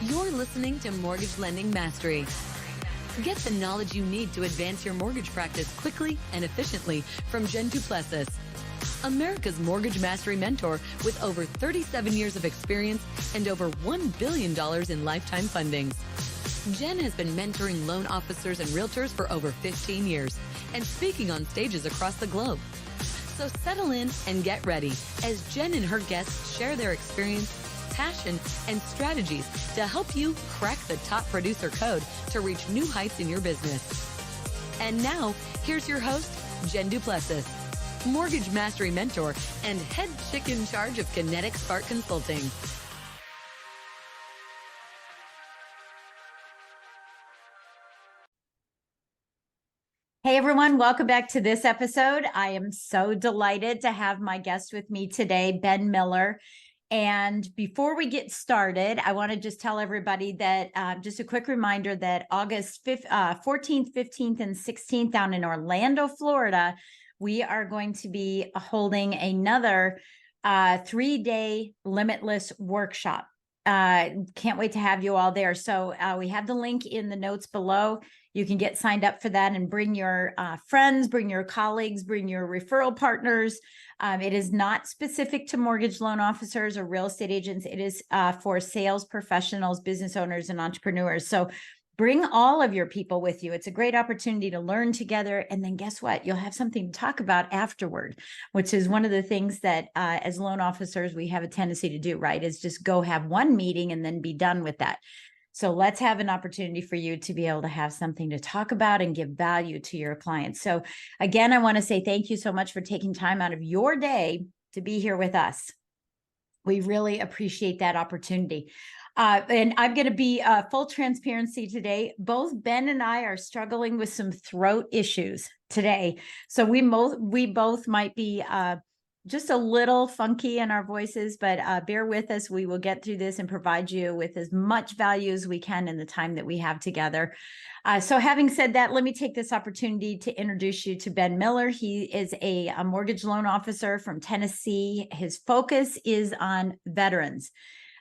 You're listening to Mortgage Lending Mastery. Get the knowledge you need to advance your mortgage practice quickly and efficiently from Jen Duplessis, America's Mortgage Mastery mentor with over 37 years of experience and over $1 billion in lifetime fundings. Jen has been mentoring loan officers and realtors for over 15 years and speaking on stages across the globe. So settle in and get ready as Jen and her guests share their experience, passion, and strategies to help you crack the top producer code to reach new heights in your business. And now, here's your host, Jen Duplessis, Mortgage Mastery Mentor and head chick in charge of Kinetic Spark Consulting. Hey everyone, welcome back to this episode. I am so delighted to have my guest with me today, Ben Miller. And before we get started, I want to just tell everybody that just a quick reminder that August 14th, 15th, and 16th down in Orlando, Florida, we are going to be holding another 3-day limitless workshop. Can't wait to have you all there. So we have the link in the notes below. You can get signed up for that and bring your friends, bring your colleagues, bring your referral partners. It is not specific to mortgage loan officers or real estate agents. It is for sales professionals, business owners, and entrepreneurs. So bring all of your people with you. It's a great opportunity to learn together. And then guess what? You'll have something to talk about afterward, which is one of the things that as loan officers, we have a tendency to do, right? Is just go have one meeting and then be done with that. So let's have an opportunity for you to be able to have something to talk about and give value to your clients. So again, I want to say thank you so much for taking time out of your day to be here with us. We really appreciate that opportunity. And I'm going to be full transparency today. Both Ben and I are struggling with some throat issues today. So we both might be just a little funky in our voices, but bear with us. We will get through this and provide you with as much value as we can in the time that we have together. So having said that, let me take this opportunity to introduce you to Ben Miller. He is a mortgage loan officer from Tennessee. His focus is on veterans.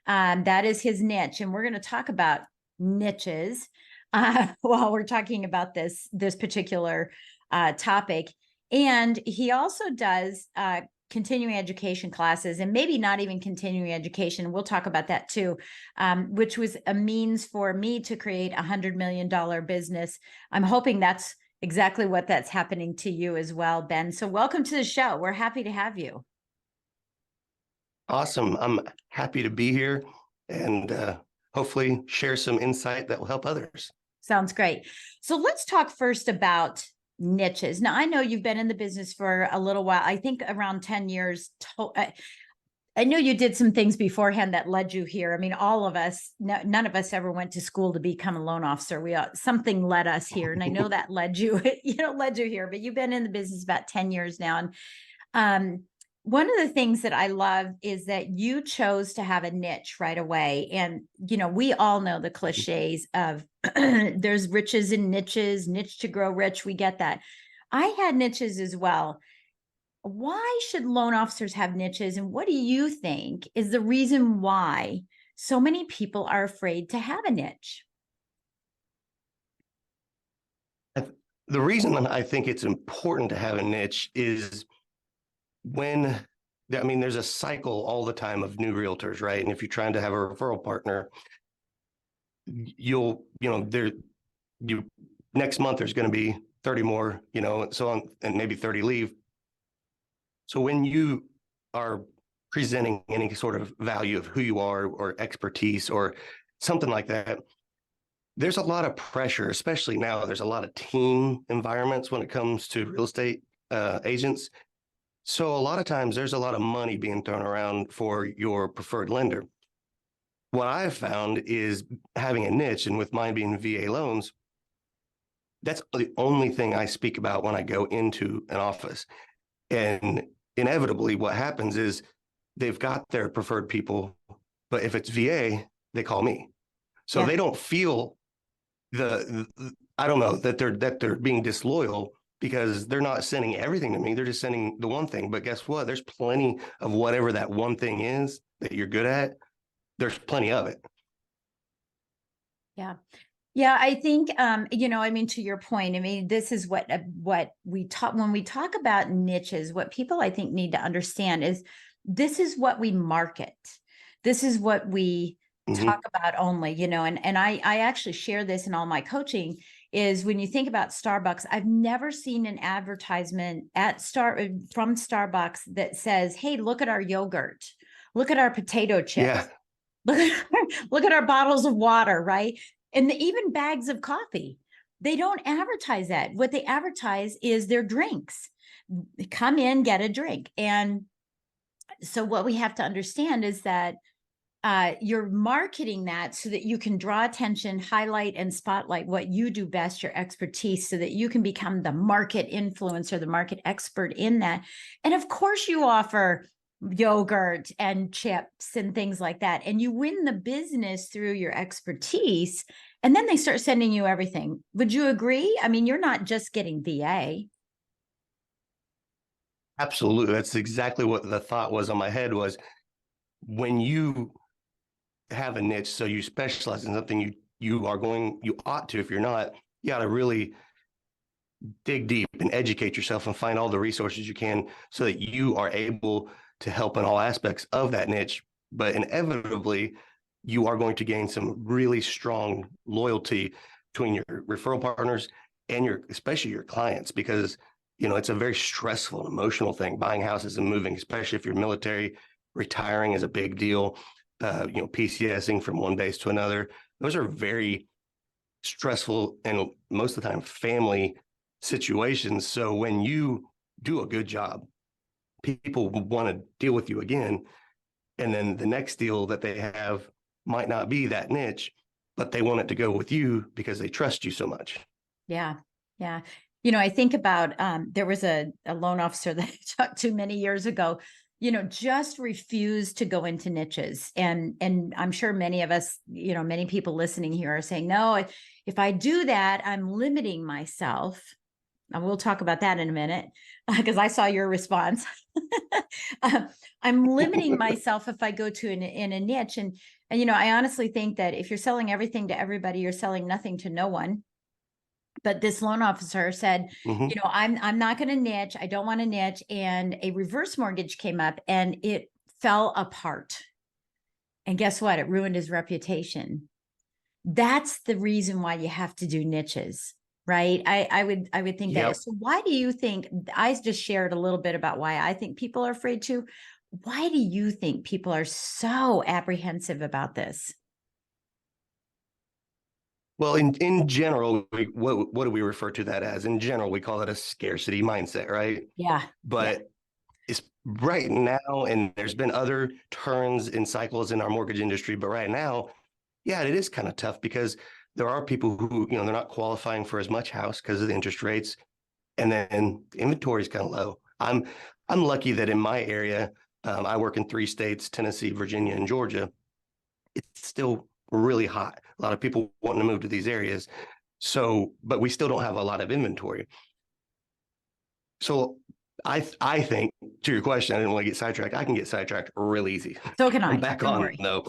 That is his niche. And we're going to talk about niches while we're talking about this particular topic. And he also does continuing education classes, and maybe not even continuing education. We'll talk about that too, which was a means for me to create $100 million business. I'm hoping that's exactly what that's happening to you as well, Ben. So welcome to the show. We're happy to have you. Awesome. I'm happy to be here and hopefully share some insight that will help others. Sounds great. So let's talk first about niches. Now, I know you've been in the business for a little while, I think around 10 years. I know you did some things beforehand that led you here. I mean, all of us, none of us ever went to school to become a loan officer. Something led us here. And I know that led you here, but you've been in the business about 10 years now. And one of the things that I love is that you chose to have a niche right away. And, we all know the cliches of there's riches in niches, niche to grow rich. We get that. I had niches as well. Why should loan officers have niches? And what do you think is the reason why so many people are afraid to have a niche? The reason I think it's important to have a niche is there's a cycle all the time of new realtors, right? And if you're trying to have a referral partner, next month there's going to be 30 more, and so on, and maybe 30 leave. So when you are presenting any sort of value of who you are or expertise or something like that, there's a lot of pressure, especially now. There's a lot of team environments when it comes to real estate agents. So a lot of times there's a lot of money being thrown around for your preferred lender. What I've found is having a niche, and with mine being VA loans, that's the only thing I speak about when I go into an office. And inevitably what happens is they've got their preferred people, but if it's VA, they call me. So they don't feel that they're being disloyal, because they're not sending everything to me. They're just sending the one thing. But guess what? There's plenty of whatever that one thing is that you're good at. There's plenty of it. Yeah. Yeah, I think, I mean, to your point, I mean, this is what we talk when we talk about niches. What people I think need to understand is this is what we market. This is what we talk about only, and I actually share this in all my coaching. Is when you think about Starbucks, I've never seen an advertisement from Starbucks that says, "Hey, look at our yogurt, look at our potato chips." Yeah. Look at our bottles of water, right? And even bags of coffee. They don't advertise that. What they advertise is their drinks. Come in, get a drink. And so what we have to understand is that you're marketing that so that you can draw attention, highlight, and spotlight what you do best, your expertise, so that you can become the market influencer, the market expert in that. And of course, you offer yogurt and chips and things like that. And you win the business through your expertise. And then they start sending you everything. Would you agree? I mean, you're not just getting VA. Absolutely. That's exactly what the thought was on my head was when you have a niche, so you specialize in something you ought to, if you're not, you got to really dig deep and educate yourself and find all the resources you can so that you are able to help in all aspects of that niche. But inevitably, you are going to gain some really strong loyalty between your referral partners and especially your clients, because it's a very stressful and emotional thing, buying houses and moving, especially if you're military. Retiring is a big deal. PCSing from one base to another. Those are very stressful and most of the time family situations. So when you do a good job, people want to deal with you again. And then the next deal that they have might not be that niche, but they want it to go with you because they trust you so much. Yeah. Yeah. I think about there was a loan officer that I talked to many years ago, just refused to go into niches. And I'm sure many of us, many people listening here are saying, no, if I do that, I'm limiting myself. And we'll talk about that in a minute because I saw your response. I'm limiting myself if I go to in a niche. And I honestly think that if you're selling everything to everybody, you're selling nothing to no one. But this loan officer said, I'm not going to niche. I don't want to niche. And a reverse mortgage came up and it fell apart. And guess what? It ruined his reputation. That's the reason why you have to do niches, right? I would think that. So why do you think, I just shared a little bit about why I think people are afraid to. Why do you think people are so apprehensive about this? Well, in general, what do we refer to that as? In general, we call it a scarcity mindset, right? Yeah. But it's right now, and there's been other turns in cycles in our mortgage industry, but right now, yeah, it is kind of tough because there are people who, they're not qualifying for as much house because of the interest rates, and then the inventory is kind of low. I'm lucky that in my area, I work in 3 states: Tennessee, Virginia, and Georgia. It's still really hot. A lot of people wanting to move to these areas. So, but we still don't have a lot of inventory. So I think, to your question, I didn't want to get sidetracked. I can get sidetracked real easy. So can I. I'm back Don't on worry. though.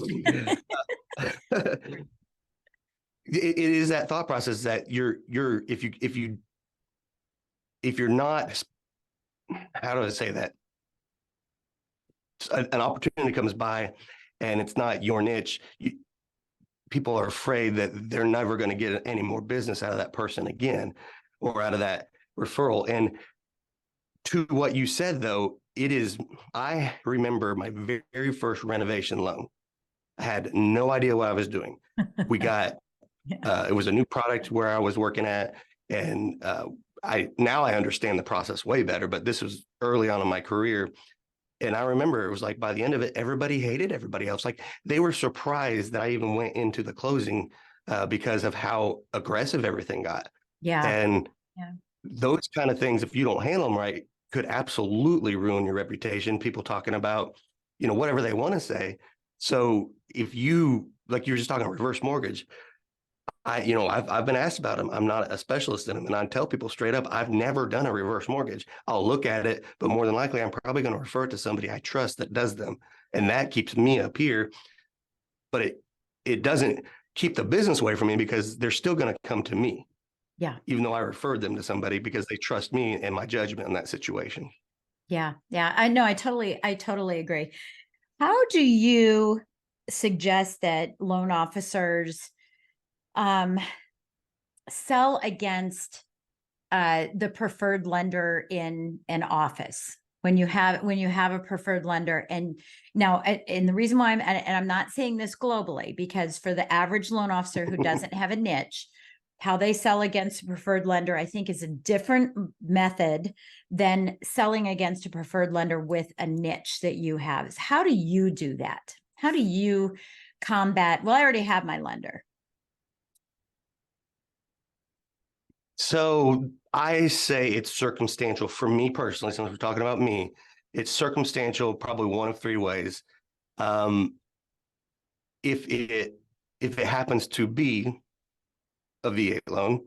It is that thought process that if you're not, how do I say that? An opportunity comes by and it's not your niche. People are afraid that they're never going to get any more business out of that person again, or out of that referral. And to what you said, though, I remember my very first renovation loan. I had no idea what I was doing. We got, it was a new product where I was working at. And I understand the process way better, but this was early on in my career. And I remember it was like by the end of it, everybody hated everybody else. Like they were surprised that I even went into the closing because of how aggressive everything got. Yeah. And Yeah. those kind of things, if you don't handle them right, could absolutely ruin your reputation. People talking about, whatever they want to say. So if you, like you were just talking reverse mortgage, I've been asked about them. I'm not a specialist in them. And I tell people straight up, I've never done a reverse mortgage. I'll look at it, but more than likely, I'm probably going to refer it to somebody I trust that does them. And that keeps me up here. But it doesn't keep the business away from me because they're still going to come to me. Yeah. Even though I referred them to somebody because they trust me and my judgment in that situation. Yeah. Yeah. I know. I totally agree. How do you suggest that loan officers sell against the preferred lender in an office when you have a preferred lender? And now, and the reason why I'm not saying this globally, because for the average loan officer who doesn't have a niche, how they sell against a preferred lender, I think, is a different method than selling against a preferred lender with a niche that you have. How do you do that? How do you combat? Well, I already have my lender. So I say it's circumstantial for me personally, since we're talking about me, it's circumstantial, probably one of three ways. Um, if it happens to be a VA loan,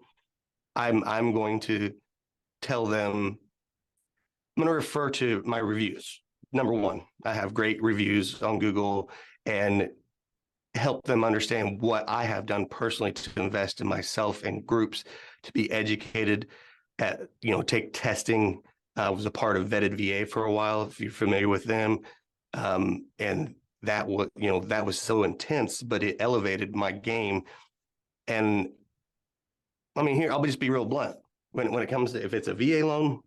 I'm going to tell them, I'm going to refer to my reviews. Number one, I have great reviews on Google, and help them understand what I have done personally to invest in myself and groups to be educated at, take testing. I was a part of Vetted VA for a while, if you're familiar with them. And that was so intense, but it elevated my game. And I mean, here, I'll just be real blunt. When it comes to, if it's a VA loan,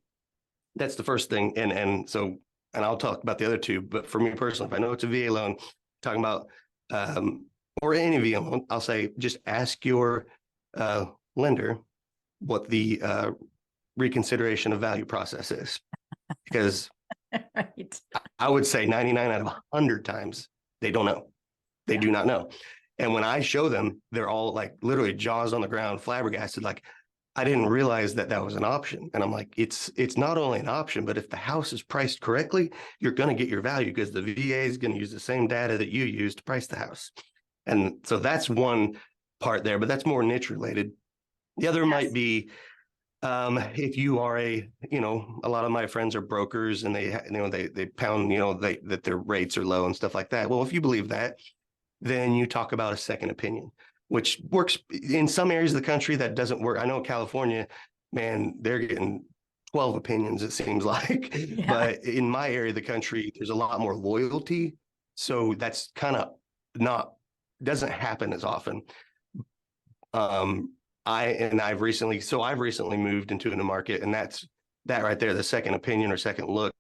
that's the first thing. And I'll talk about the other two, but for me personally, if I know it's a VA loan, talking about, or any VA loan, I'll say, just ask your lender what the reconsideration of value process is. Because Right. I would say 99 out of 100 times, they don't know. They do not know. And when I show them, they're all like literally jaws on the ground, flabbergasted, like, I didn't realize that that was an option. And I'm like, it's not only an option, but if the house is priced correctly, you're going to get your value because the VA is going to use the same data that you use to price the house. And so that's one part there, but that's more niche related. The other might be, if you are a lot of my friends are brokers and they pound, that their rates are low and stuff like that. Well, if you believe that, then you talk about a second opinion, which works in some areas of the country. That doesn't work. I know California, man, they're getting 12 opinions, it seems like. Yeah. But in my area of the country, there's a lot more loyalty. So that's kind of doesn't happen as often. I've recently moved into a new market, and that right there, the second opinion or second look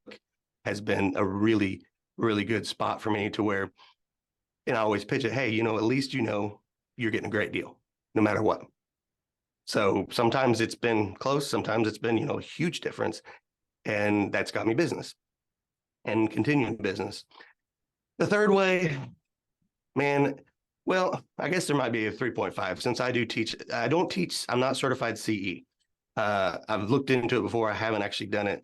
has been a really, really good spot for me, to where, and I always pitch it, hey, at least you're getting a great deal, no matter what. So sometimes it's been close, sometimes it's been, a huge difference. And that's got me business and continuing business. The third way, man, well, I guess there might be a 3.5, since I don't teach, I'm not certified CE. I've looked into it before. I haven't actually done it,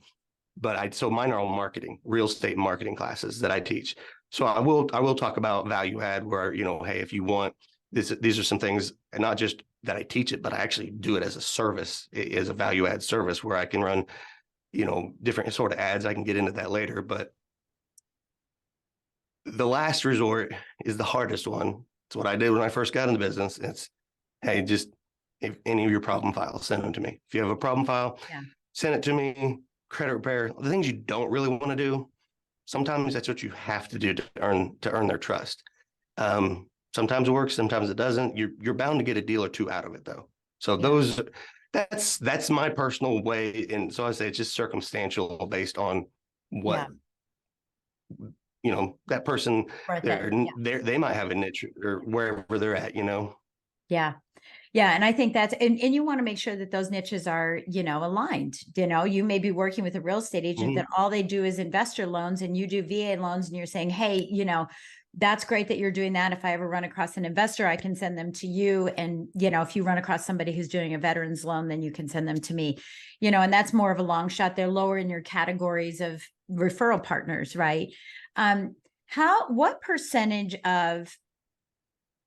but so mine are all marketing, real estate marketing classes that I teach. So I will talk about value add, where, hey, if you want this, these are some things, and not just that I teach it, but I actually do it as a service, as a value add service, where I can run, different sort of ads. I can get into that later, but the last resort is the hardest one. It's what I did when I first got into business. It's, hey, just, if any of your problem files, send them to me. If you have a problem file, send it to me. Credit repair, the things you don't really want to do, sometimes that's what you have to do to earn their trust. Sometimes it works, sometimes it doesn't. You're bound to get a deal or two out of it, though. So that's my personal way. And so I say it's just circumstantial, based on what that person, they might have a niche or wherever they're at. Yeah. And I think that's, and you want to make sure that those niches are, aligned. You may be working with a real estate agent that all they do is investor loans, and you do VA loans, and you're saying, hey, that's great that you're doing that. If I ever run across an investor, I can send them to you. And, if you run across somebody who's doing a veteran's loan, then you can send them to me, and that's more of a long shot. They're lower in your categories of referral partners, right? What percentage of,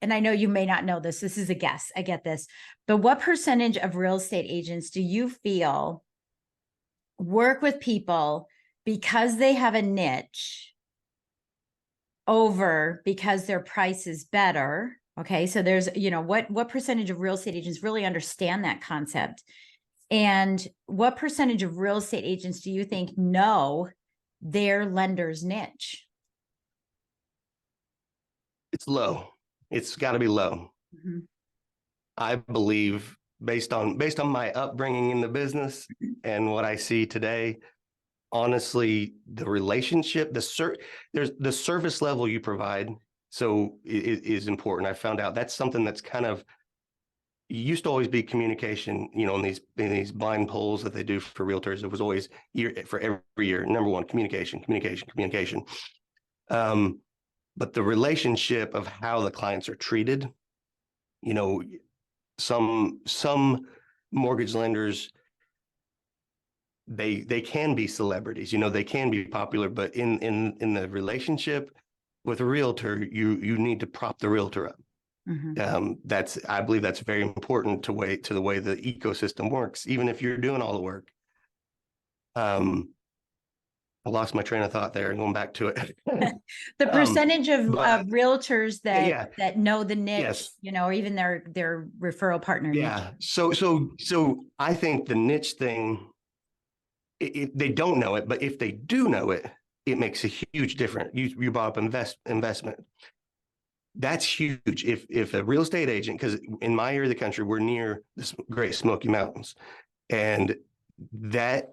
and I know you may not know this, this is a guess, I get this, but what percentage of real estate agents do you feel work with people because they have a niche over because their price is better, Okay. So there's, what percentage of real estate agents really understand that concept? And what percentage of real estate agents do you think know their lender's niche? It's low. It's got to be low. Mhm. I believe based on my upbringing in the business and what I see today, honestly, the relationship, there's the service level you provide is important. I found out that's something that's kind of used to always be communication, in these blind polls that they do for realtors. It was always for every year, number one, communication, communication, communication. Um, but the relationship of how the clients are treated, you know, some mortgage lenders, they can be celebrities, they can be popular, but in the relationship with a realtor, you need to prop the realtor up. Mhm. I believe that's very important to the way the ecosystem works, even if you're doing all the work. I lost my train of thought there, going back to it. The percentage of But realtors that yeah, that know the niche, yes, or even their referral partner niche. yeah. So I think the niche thing, they don't know it, but if they do know it, it makes a huge difference. You brought up investment. That's huge. If a real estate agent, because in my area of the country, we're near the Great Smoky Mountains, and there's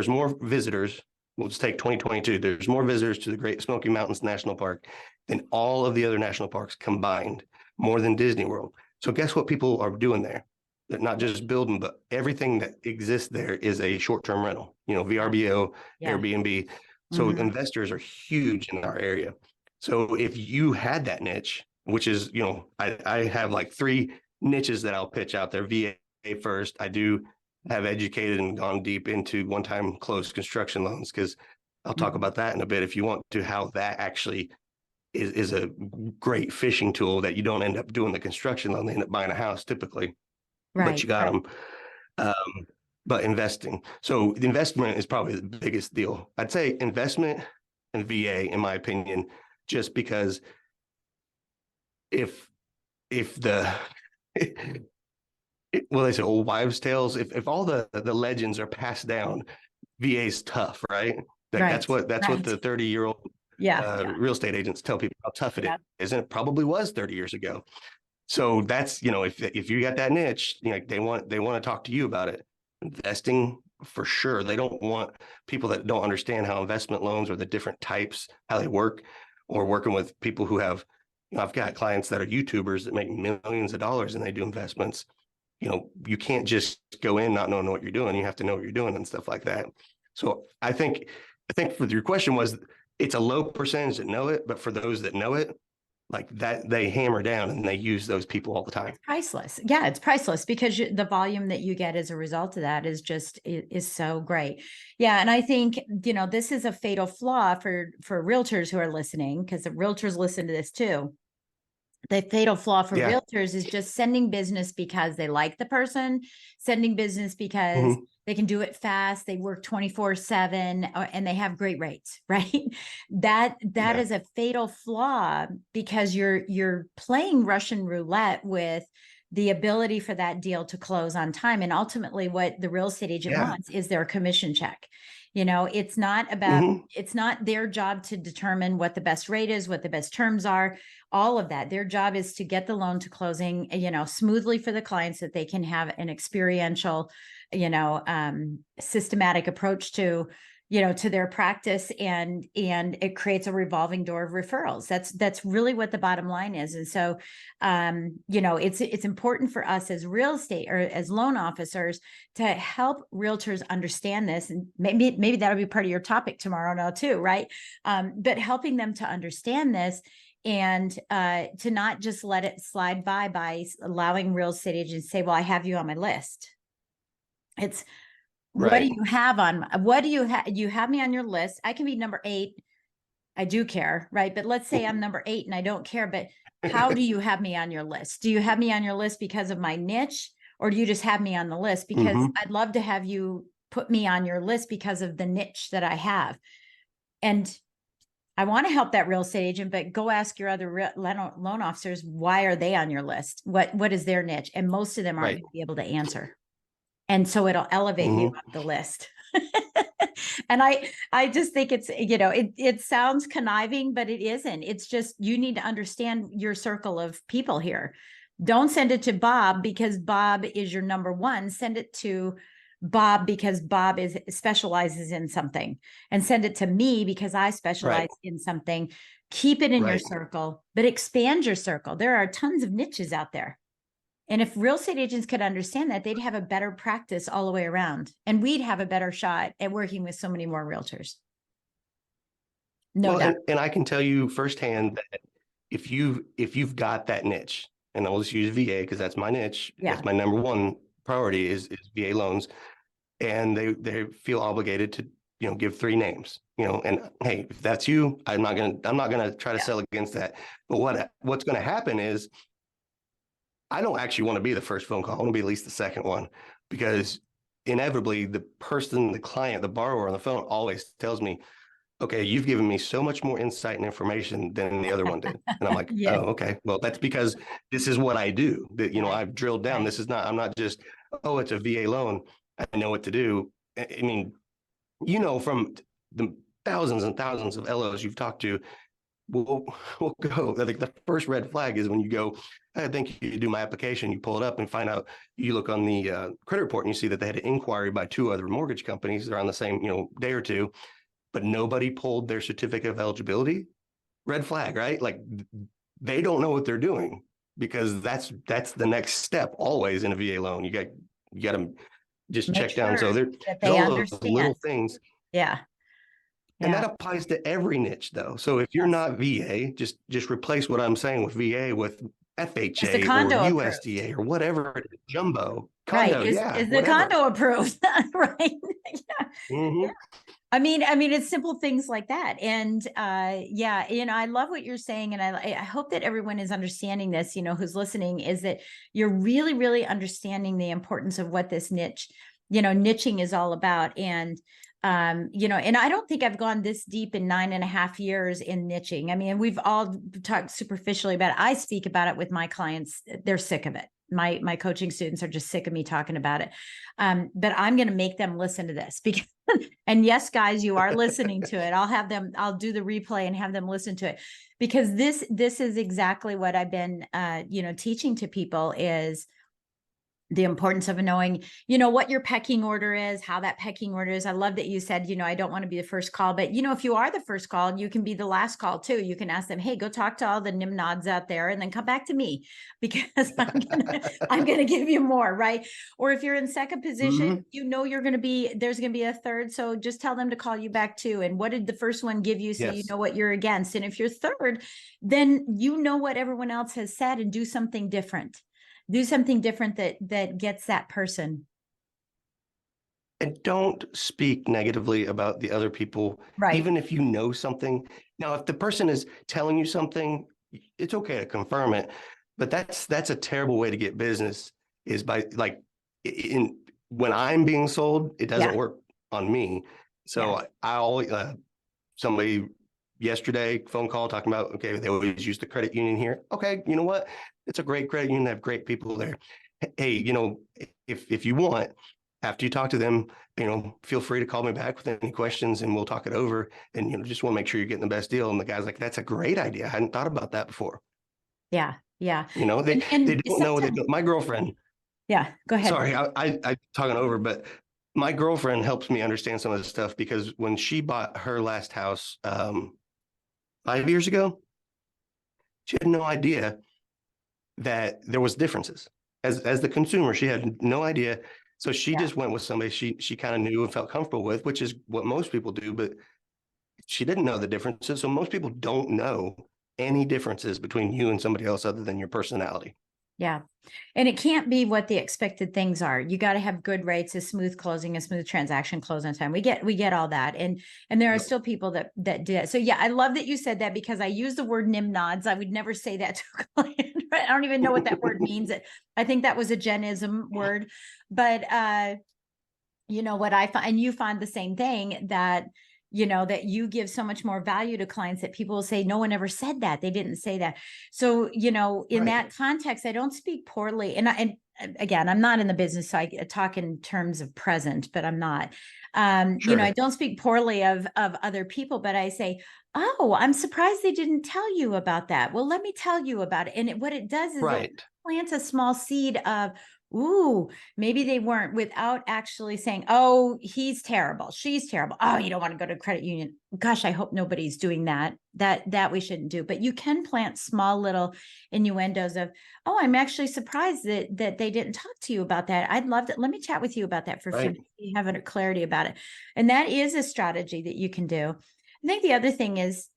more visitors. We'll just take 2022. There's more visitors to the Great Smoky Mountains National Park than all of the other national parks combined, more than Disney World. So guess what people are doing there? They're not just building, but everything that exists there is a short-term rental, VRBO, Yeah. Airbnb. So Mhm. investors are huge in our area. So if you had that niche, which is, I have like three niches that I'll pitch out there. VA first. I do have educated and gone deep into one-time closed construction loans, because I'll talk Mhm. about that in a bit if you want to, how that actually is a great fishing tool, that you don't end up doing the construction loan. They end up buying a house typically, but Right. you got Right. them. But investing. So the investment is probably the biggest deal. I'd say investment and VA, in my opinion, just because if the well, they say old wives' tales. If all the legends are passed down, VA's tough, right? Like Right. that's what Right. the 30-year-old Yeah. real estate agents tell people how tough Yeah. it is, and it probably was 30 years ago. So that's, if you got that niche, they want to talk to you about it. Investing for sure. They don't want people that don't understand how investment loans or the different types, how they work, or working with people who have, I've got clients that are YouTubers that make millions of dollars and they do investments. You can't just go in not knowing what you're doing. You have to know what you're doing and stuff like that. So I think for your question was, it's a low percentage that know it, but for those that know it, like that, they hammer down and they use those people all the time. It's priceless. Yeah, it's priceless because the volume that you get as a result of that is so great. Yeah, and I think, this is a fatal flaw for realtors who are listening, because the realtors listen to this too. The fatal flaw for Yeah. realtors is just sending business because they like the person, sending business because Mhm. they can do it fast, they work 24/7, and they have great rates, right? That Yeah. is a fatal flaw, because you're playing Russian roulette with the ability for that deal to close on time. And ultimately what the real estate agent Yeah. wants is their commission check. It's not about, Mhm. it's not their job to determine what the best rate is, what the best terms are, all of that. Their job is to get the loan to closing, smoothly for the clients, so that they can have an experiential, systematic approach to their practice, and it creates a revolving door of referrals. That's really what the bottom line is. And so, it's important for us as real estate or as loan officers to help realtors understand this. And maybe that'll be part of your topic tomorrow now too, right? But helping them to understand this, and to not just let it slide by allowing real estate agents to say, well, I have you on my list. It's, what do Right. you have on, what do you have me on your list? I can be number 8. I do care, right? But let's say I'm number 8 and I don't care, but how do you have me on your list? Do you have me on your list because of my niche, or do you just have me on the list? Because Mhm. I'd love to have you put me on your list because of the niche that I have. And I want to help that real estate agent, but go ask your other loan officers, why are they on your list? What is their niche? And most of them aren't Right. going to be able to answer. And so it'll elevate you Mhm. up the list. And I just think it's, it sounds conniving, but it isn't. It's just, you need to understand your circle of people here. Don't send it to Bob because Bob is your number one. Send it to Bob because Bob specializes in something, and send it to me because I specialize Right. in something. Keep it in your Right. circle, but expand your circle. There are tons of niches out there. And if real estate agents could understand that, they'd have a better practice all the way around. And we'd have a better shot at working with so many more realtors. No Well, doubt. and I can tell you firsthand that if you've got that niche, and I'll just use VA because that's my niche, Yeah. that's my number one priority is VA loans, and they feel obligated to give three names, and hey, if that's you, I'm not gonna try to Yeah. sell against that. But what's going to happen is I don't actually want to be the first phone call. I want to be at least the second one, because inevitably the person, the client, the borrower on the phone always tells me, okay, you've given me so much more insight and information than the other one did. And I'm like, Yeah. oh, okay. Well, that's because this is what I do. That, Right. I've drilled down. Right. This is not, I'm not just, oh, it's a VA loan. I know what to do. I mean, from the thousands and thousands of LOs you've talked to, we'll go. I think the first red flag is when you go, I think you do my application, you pull it up and find out, you look on the credit report and you see that they had an inquiry by two other mortgage companies. They're on the same, day or two, but nobody pulled their certificate of eligibility. Red flag, right? Like they don't know what they're doing, because that's the next step always in a VA loan. You got to just Make check down. So sure there's that they all those little understand. things. Yeah. And Yeah. that applies to every niche though. So if you're Yes. not VA, just replace what I'm saying with VA with Is the FHA or condo approved? USDA or whatever it is, jumbo, Right. condo, yeah, Is the whatever. condo approved? Right. Yeah. Hmm. I mean, it's simple things like that. And yeah, I love what you're saying. And I hope that everyone is understanding this, who's listening, is that you're really, really understanding the importance of what this niching is all about. And and I don't think I've gone this deep in 9.5 years in niching. I mean, we've all talked superficially about it. I speak about it with my clients. They're sick of it. My coaching students are just sick of me talking about it. But I'm going to make them listen to this because, and yes, guys, you are listening to it. I'll do the replay and have them listen to it, because this is exactly what I've been, teaching to people, is the importance of knowing, what your pecking order is, how that pecking order is. I love that you said, I don't want to be the first call, but if you are the first call, you can be the last call too. You can ask them, hey, go talk to all the nimnods out there and then come back to me, because I'm gonna give you more, right? Or if you're in second position, there's gonna be a third. So just tell them to call you back too. And what did the first one give you? So you Yes. know what you're against. And if you're third, then you know what everyone else has said, and do something different. Do something different that gets that person. And don't speak negatively about the other people, Right. even if you know something. Now, if the person is telling you something, it's okay to confirm it, but that's a terrible way to get business, is by like in when I'm being sold, it doesn't Yeah. work on me. So Yeah. I always somebody yesterday phone call talking about, okay, they always use the credit union here. Okay, you know what? It's a great credit union. They have great people there. Hey, if you want, after you talk to them, feel free to call me back with any questions and we'll talk it over. And, just want to make sure you're getting the best deal. And the guy's like, that's a great idea. I hadn't thought about that before. Yeah. Yeah. They And don't know. My girlfriend, yeah, go ahead. sorry, I talking over, but my girlfriend helps me understand some of this stuff, because when she bought her last house 5 years ago, she had no idea that there was differences. As the consumer, she had no idea. So she Yeah. just went with somebody she kind of knew and felt comfortable with, which is what most people do, but she didn't know the differences. So most people don't know any differences between you and somebody else other than your personality. Yeah. And it can't be what the expected things are. You got to have good rates, a smooth closing, a smooth transaction closing time. We get all that. And there are Yep. still people that do it. So yeah, I love that you said that, because I use the word nimnods. I would never say that to a client. Right? I don't even know what that word means. I think that was a Genism word, but what I find, and you find the same thing, that that you give so much more value to clients that people will say, no one ever said that. They didn't say that. So, in that context, I don't speak poorly. And again, I'm not in the business, so I talk in terms of present, but I'm not. Sure. I don't speak poorly of other people, but I say, oh, I'm surprised they didn't tell you about that. Well, let me tell you about it. And what it does is it plants a small seed of, ooh, maybe they weren't, without actually saying, oh, he's terrible, she's terrible. Oh, you don't want to go to credit union. Gosh, I hope nobody's doing that. That we shouldn't do. But you can plant small little innuendos of, oh, I'm actually surprised that they didn't talk to you about that. I'd love to, let me chat with you about that for a few minutes. You have a clarity about it. And that is a strategy that you can do. I think the other thing is,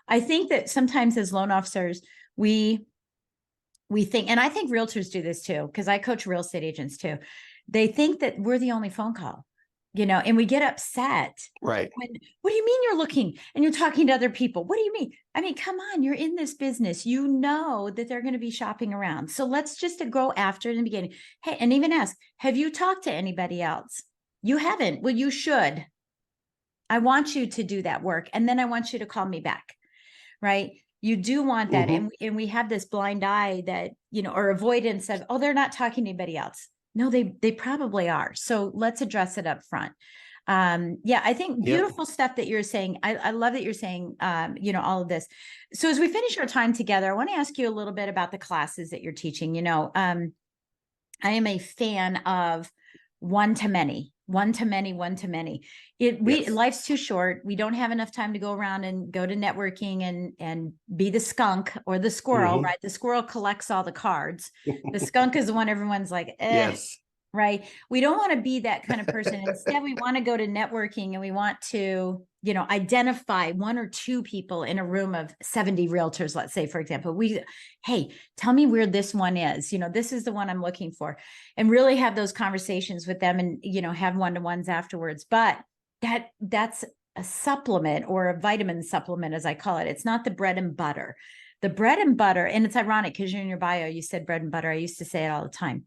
I think that sometimes as loan officers, we think, and I think realtors do this too, because I coach real estate agents too. They think that we're the only phone call, and we get upset. Right. What do you mean you're looking and you're talking to other people? What do you mean? I mean, come on, you're in this business. You know that they're going to be shopping around. So let's just go after it in the beginning. Hey, and even ask, have you talked to anybody else? You haven't. Well, you should. I want you to do that work. And then I want you to call me back. Right. You do want that. And we have this blind eye that, or avoidance of, oh, they're not talking to anybody else. No, they probably are. So let's address it up front. I think beautiful stuff that you're saying. I love that you're saying, all of this. So as we finish our time together, I want to ask you a little bit about the classes that you're teaching. I am a fan of one-to-many. Life's too short. We don't have enough time to go around and go to networking and be the skunk or the squirrel, right? The squirrel collects all the cards. The skunk is the one everyone's like, yes. Right. We don't want to be that kind of person. Instead, we want to go to networking and we want to, identify one or two people in a room of 70 realtors, let's say, for example. Hey, tell me where this one is. This is the one I'm looking for, and really have those conversations with them and, have one-to-ones afterwards. But that's a supplement, or a vitamin supplement, as I call it. It's not the bread and butter. The bread and butter, and it's ironic because you're in your bio, you said bread and butter. I used to say it all the time.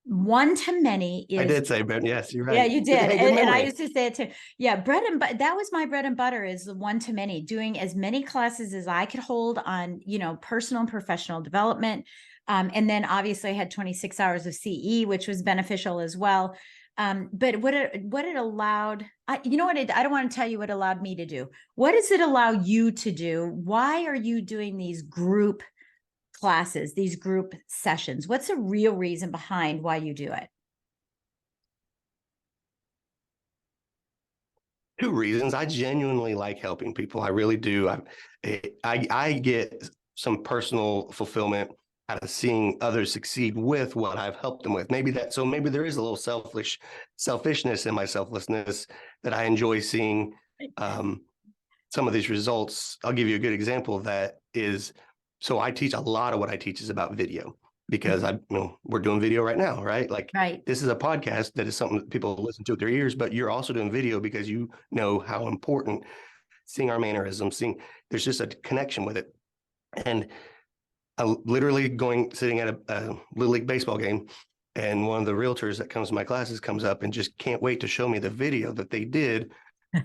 One-to-many is. I did say bread. Yes, you're right. Yeah, you did. And I used to say it too. Yeah, bread and butter. That was my bread and butter, is the one-to-many, doing as many classes as I could hold on, personal and professional development. And then obviously I had 26 hours of CE, which was beneficial as well. But what it allowed, I don't want to tell you what it allowed me to do. What does it allow you to do? Why are you doing these group classes, these group sessions? What's the real reason behind why you do it? Two reasons. I genuinely like helping people. I really do. I get some personal fulfillment out of seeing others succeed with what I've helped them with. Maybe there is a little selfishness in my selflessness that I enjoy seeing some of these results. I'll give you a good example of that is, so I teach, a lot of what I teach is about video, because we're doing video right now, right? This is a podcast that is something that people listen to with their ears, but you're also doing video because you know how important seeing our mannerisms, there's just a connection with it. And literally sitting at a Little League baseball game, and one of the realtors that comes to my classes comes up and just can't wait to show me the video that they did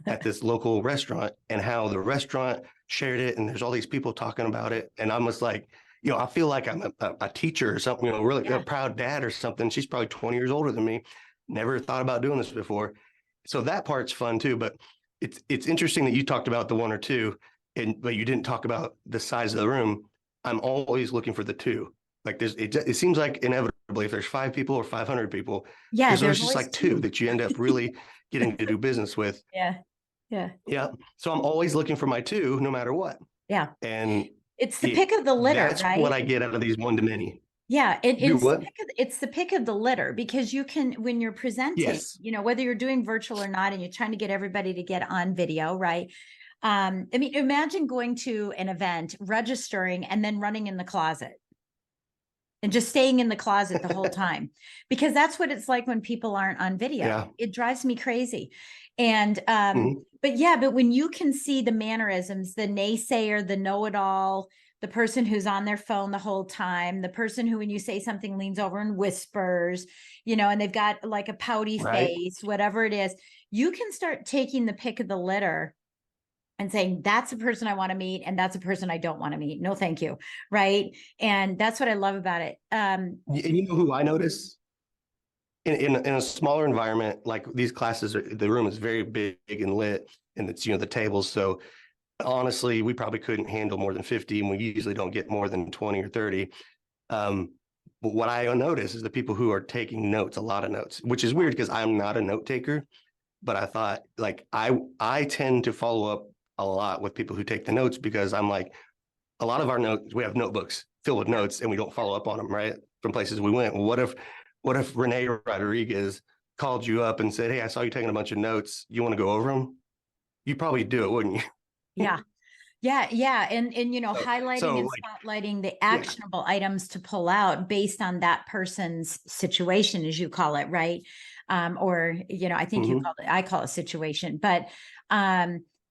at this local restaurant, and how the restaurant shared it. And there's all these people talking about it. And I'm just like, I feel like I'm a teacher or something, really a proud dad or something. She's probably 20 years older than me. Never thought about doing this before. So that part's fun too. But it's interesting that you talked about the one or two, but you didn't talk about the size of the room. I'm always looking for the two. It seems like inevitably, if there's 5 people or 500 people, there's just like two that you end up really getting to do business with. Yeah. So I'm always looking for my two, no matter what. Yeah. And it's the pick of the litter, that's right? what I get out of these one-to-many. Yeah, it's the pick of the litter, because you can, when you're presenting, whether you're doing virtual or not, and you're trying to get everybody to get on video, right? Imagine going to an event, registering, and then running in the closet and just staying in the closet the whole time, because that's what it's like when people aren't on video. Yeah. It drives me crazy. And, but when you can see the mannerisms, the naysayer, the know-it-all, the person who's on their phone the whole time, the person who, when you say something, leans over and whispers, and they've got like a pouty face, whatever it is, you can start taking the pick of the litter and saying, that's a person I want to meet, and that's a person I don't want to meet. No, thank you. Right. And that's what I love about it. And you know who I notice? In a smaller environment, like these classes, the room is very big and lit, and it's, the tables. So honestly, we probably couldn't handle more than 50, and we usually don't get more than 20 or 30. But what I notice is the people who are taking notes, a lot of notes, which is weird because I'm not a note taker. But I thought, like, I tend to follow up a lot with people who take the notes, because I'm like, a lot of our notes, we have notebooks filled with notes and we don't follow up on them, right? From places we went. What if Renee Rodriguez called you up and said, "Hey, I saw you taking a bunch of notes. You want to go over them?" You probably do it, wouldn't you? Yeah. Yeah, yeah. And highlighting and like, spotlighting the actionable items to pull out based on that person's situation, as you call it, right? Or, I think I call it situation. But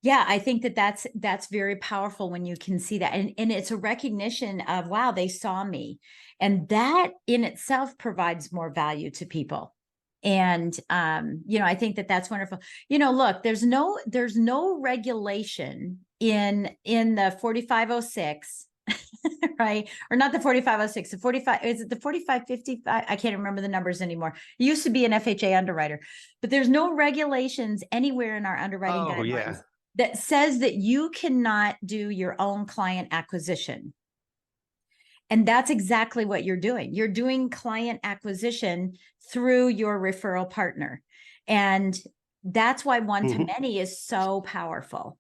yeah, I think that's very powerful when you can see that. And it's a recognition of, wow, they saw me. And that in itself provides more value to people. And I think that's wonderful. Look, there's no regulation in the 4506, right? Or not the 4506, the 45, is it the 4555? I can't remember the numbers anymore. It used to be an FHA underwriter, but there's no regulations anywhere in our underwriting guidelines that says that you cannot do your own client acquisition. And that's exactly what you're doing. You're doing client acquisition through your referral partner. And that's why one-to-many is so powerful.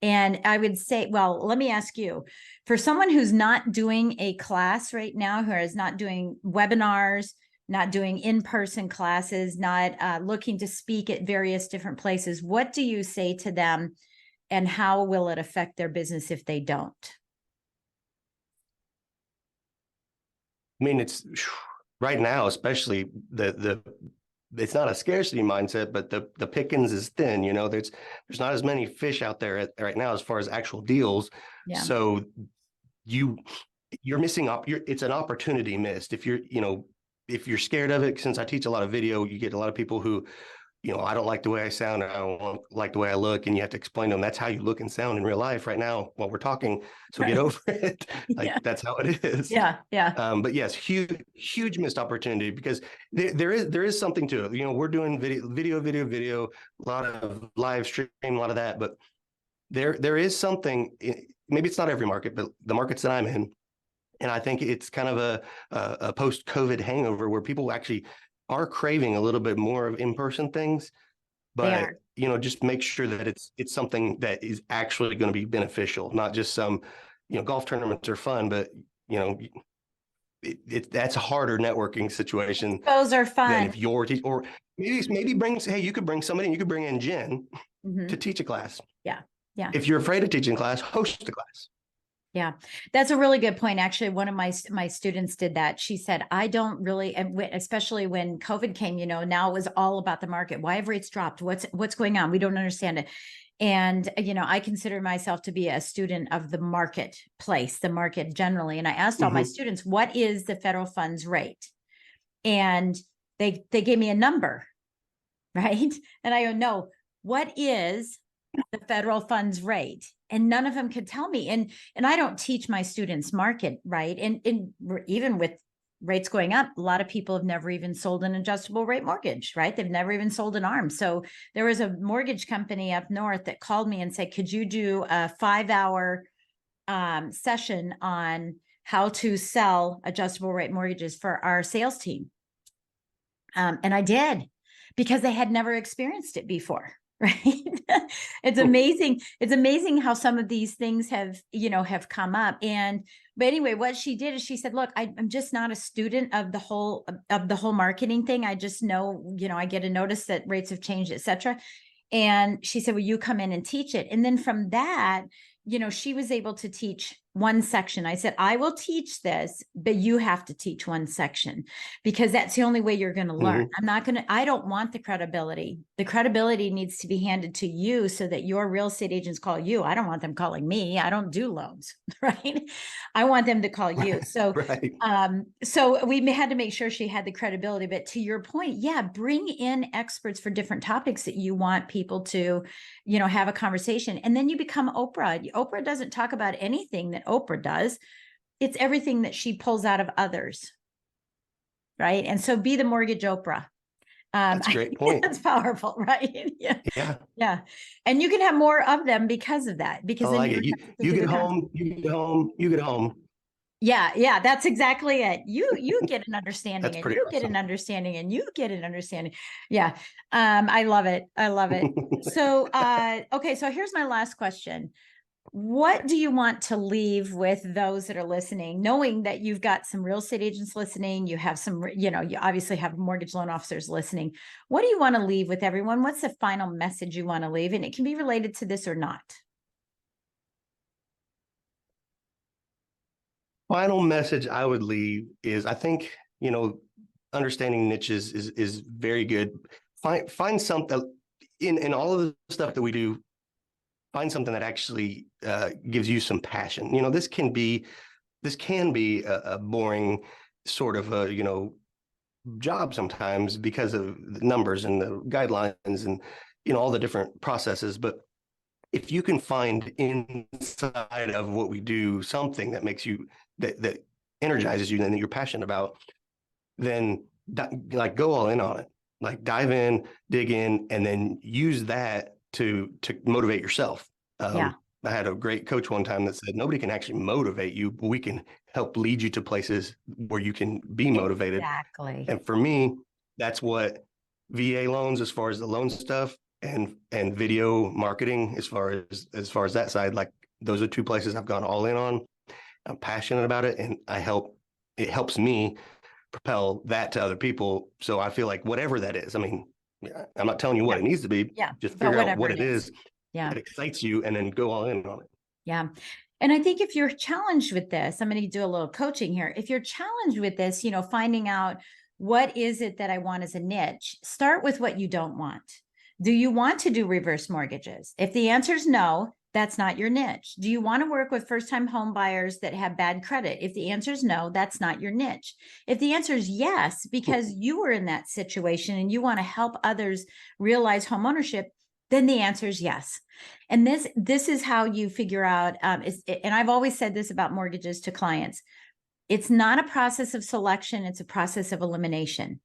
And I would say, well, let me ask you, for someone who's not doing a class right now, who is not doing webinars, not doing in-person classes, not looking to speak at various different places, what do you say to them, and how will it affect their business if they don't? I mean, it's right now, especially it's not a scarcity mindset, but the pickings is thin. There's not as many fish out there right now as far as actual deals. Yeah. So you're missing up. It's an opportunity missed. If you're scared of it, since I teach a lot of video, you get a lot of people who, I don't like the way I sound, I don't like the way I look, and you have to explain to them that's how you look and sound in real life right now while we're talking. So get over it. That's how it is. Yeah, yeah. But yes, huge missed opportunity, because there is something to it. We're doing video, a lot of live stream, a lot of that, but there is something. Maybe it's not every market, but the markets that I'm in, and I think it's kind of a post-COVID hangover where people actually are craving a little bit more of in-person things, but just make sure that it's something that is actually going to be beneficial, not just some, golf tournaments are fun, but that's a harder networking situation. Those are fun. Than if you're or maybe you could bring somebody, and you could bring in Jen to teach a class. Yeah. Yeah. If you're afraid of teaching class, host a class. Yeah, that's a really good point. Actually, one of my students did that. She said, I don't really, especially when COVID came, now it was all about the market. Why have rates dropped? What's going on? We don't understand it. And, I consider myself to be a student of the marketplace, the market generally. And I asked all my students, what is the federal funds rate? And they gave me a number, right? And I go, no, what is the federal funds rate? And none of them could tell me. And I don't teach my students market, right? And even with rates going up, a lot of people have never even sold an adjustable rate mortgage, right? They've never even sold an ARM. So there was a mortgage company up north that called me and said, could you do a 5-hour session on how to sell adjustable rate mortgages for our sales team? And I did, because they had never experienced it before. Right. It's amazing. It's amazing how some of these things have come up. But anyway, what she did is she said, look, I'm just not a student of the whole marketing thing. I just know, I get a notice that rates have changed, et cetera. And she said, well, you come in and teach it. And then from that, she was able to teach one section. I said, I will teach this, but you have to teach one section because that's the only way you're going to learn. I don't want the credibility. The credibility needs to be handed to you so that your real estate agents call you. I don't want them calling me. I don't do loans, right? I want them to call you. So, Right. so we had to make sure she had the credibility, but to your point, yeah, bring in experts for different topics that you want people to, have a conversation. And then you become Oprah. Oprah doesn't talk about anything that Oprah does. It's everything that she pulls out of others. Right. And so be the mortgage Oprah. That's a great point. That's powerful, right? Yeah. Yeah. Yeah. And you can have more of them because of that, because I then like it. You get home, you get home, you get home. Yeah, yeah, that's exactly it. You get an understanding That's and pretty you get an understanding and you get an understanding. Yeah. I love it. I love it. So okay, so here's my last question. What do you want to leave with those that are listening, knowing that you've got some real estate agents listening, you have some, you obviously have mortgage loan officers listening. What do you want to leave with everyone? What's the final message you want to leave? And it can be related to this or not. Final message I would leave is I think, understanding niches is very good. Find something in all of the stuff that we do, find something that actually gives you some passion. This can be a boring sort of job sometimes because of the numbers and the guidelines and all the different processes. But if you can find inside of what we do something that makes you that energizes you and that you're passionate about, then go all in on it. Like dive in, dig in, and then use that to motivate yourself. Yeah. I had a great coach one time that said, nobody can actually motivate you, but we can help lead you to places where you can be motivated. Exactly. And for me, that's what VA loans, as far as the loan stuff, and video marketing, as far as that side, like those are two places I've gone all in on. I'm passionate about it, and it helps me propel that to other people. So I feel like whatever that is, I mean, I'm not telling you what it needs to be. Yeah. Just figure out what it is that excites you and then go all in on it. Yeah. And I think if you're challenged with this, I'm going to do a little coaching here. If you're challenged with this, finding out what is it that I want as a niche, start with what you don't want. Do you want to do reverse mortgages? If the answer is no, that's not your niche. Do you want to work with first-time home buyers that have bad credit? If the answer is no, that's not your niche. If the answer is yes, because you were in that situation and you want to help others realize home ownership, then the answer is yes. And this is how you figure out, and I've always said this about mortgages to clients. It's not a process of selection. It's a process of elimination.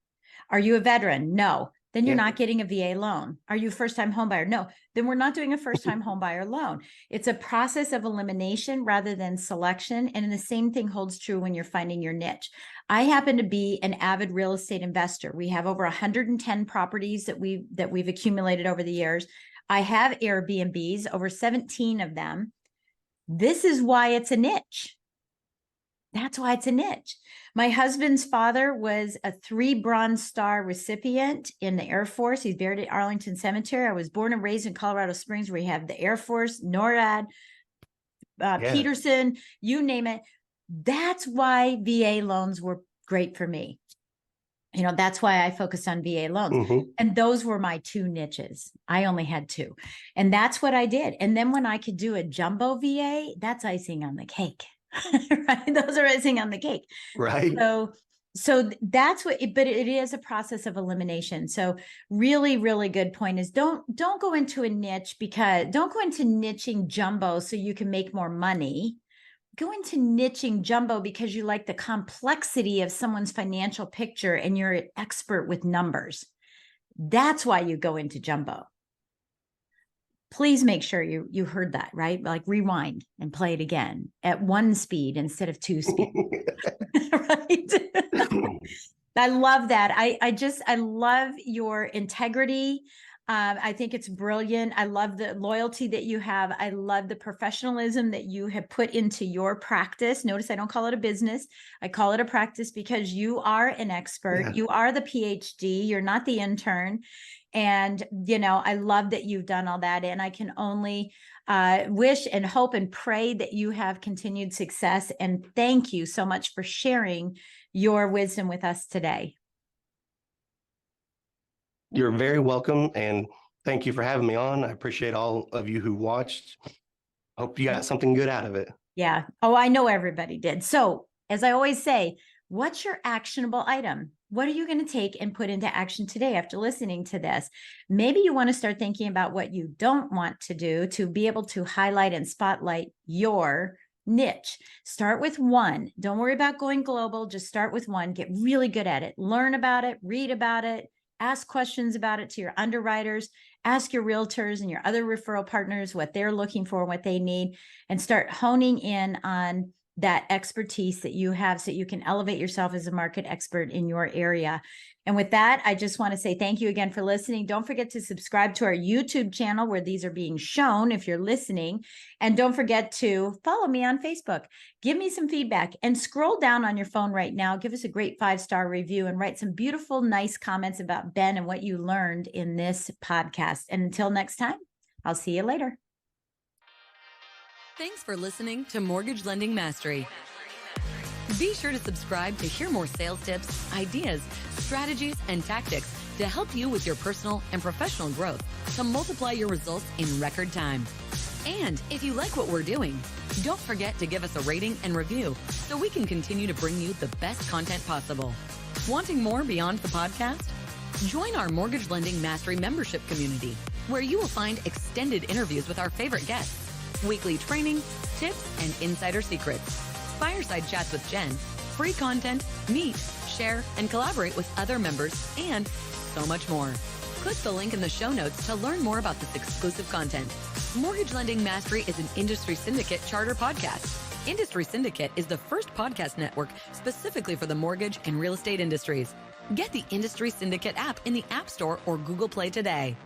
Are you a veteran? No. Then you're not getting a VA loan. Are you a first-time home buyer? No. Then we're not doing a first-time home buyer loan. It's a process of elimination rather than selection. And the same thing holds true when you're finding your niche. I happen to be an avid real estate investor. We have over 110 properties that we've accumulated over the years. I have Airbnbs, over 17 of them. This is why it's a niche. That's why it's a niche. My husband's father was a 3 Bronze Star recipient in the Air Force. He's buried at Arlington Cemetery. I was born and raised in Colorado Springs, where we have the Air Force, NORAD, Peterson, you name it. That's why VA loans were great for me. That's why I focused on VA loans. And those were my 2 niches. I only had 2. And that's what I did. And then when I could do a jumbo VA, that's icing on the cake. Right? Those are icing on the cake. Right. So that's what, but it is a process of elimination. So really, really good point is don't go into a niche don't go into niching jumbo so you can make more money. Go into niching jumbo because you like the complexity of someone's financial picture and you're an expert with numbers. That's why you go into jumbo. Please make sure you heard that, right? Like rewind and play it again at 1 speed instead of 2 speed. Right? I love that. I love your integrity. I think it's brilliant. I love the loyalty that you have. I love the professionalism that you have put into your practice. Notice I don't call it a business. I call it a practice because you are an expert. Yeah. You are the PhD. You're not the intern. And, I love that you've done all that. And I can only wish and hope and pray that you have continued success. And thank you so much for sharing your wisdom with us today. You're very welcome. And thank you for having me on. I appreciate all of you who watched. Hope you got something good out of it. Yeah. Oh, I know everybody did. So, as I always say, what's your actionable item? What are you going to take and put into action today after listening to this? Maybe you want to start thinking about what you don't want to do to be able to highlight and spotlight your niche. Start with one. Don't worry about going global. Just start with one. Get really good at it. Learn about it, read about it, ask questions about it to your underwriters, ask your realtors and your other referral partners what they're looking for, what they need, and start honing in on that expertise that you have so you can elevate yourself as a market expert in your area. And with that, I just want to say thank you again for listening. Don't forget to subscribe to our YouTube channel where these are being shown if you're listening. And don't forget to follow me on Facebook. Give me some feedback and scroll down on your phone right now. Give us a great 5-star review and write some beautiful, nice comments about Ben and what you learned in this podcast. And until next time, I'll see you later. Thanks for listening to Mortgage Lending Mastery. Be sure to subscribe to hear more sales tips, ideas, strategies, and tactics to help you with your personal and professional growth to multiply your results in record time. And if you like what we're doing, don't forget to give us a rating and review so we can continue to bring you the best content possible. Wanting more beyond the podcast? Join our Mortgage Lending Mastery membership community, where you will find extended interviews with our favorite guests, weekly training, tips, and insider secrets, fireside chats with Jen, free content, meet, share, and collaborate with other members, and so much more. Click the link in the show notes to learn more about this exclusive content. Mortgage Lending Mastery is an Industry Syndicate charter podcast. Industry Syndicate is the first podcast network specifically for the mortgage and real estate industries. Get the Industry Syndicate app in the App Store or Google Play today.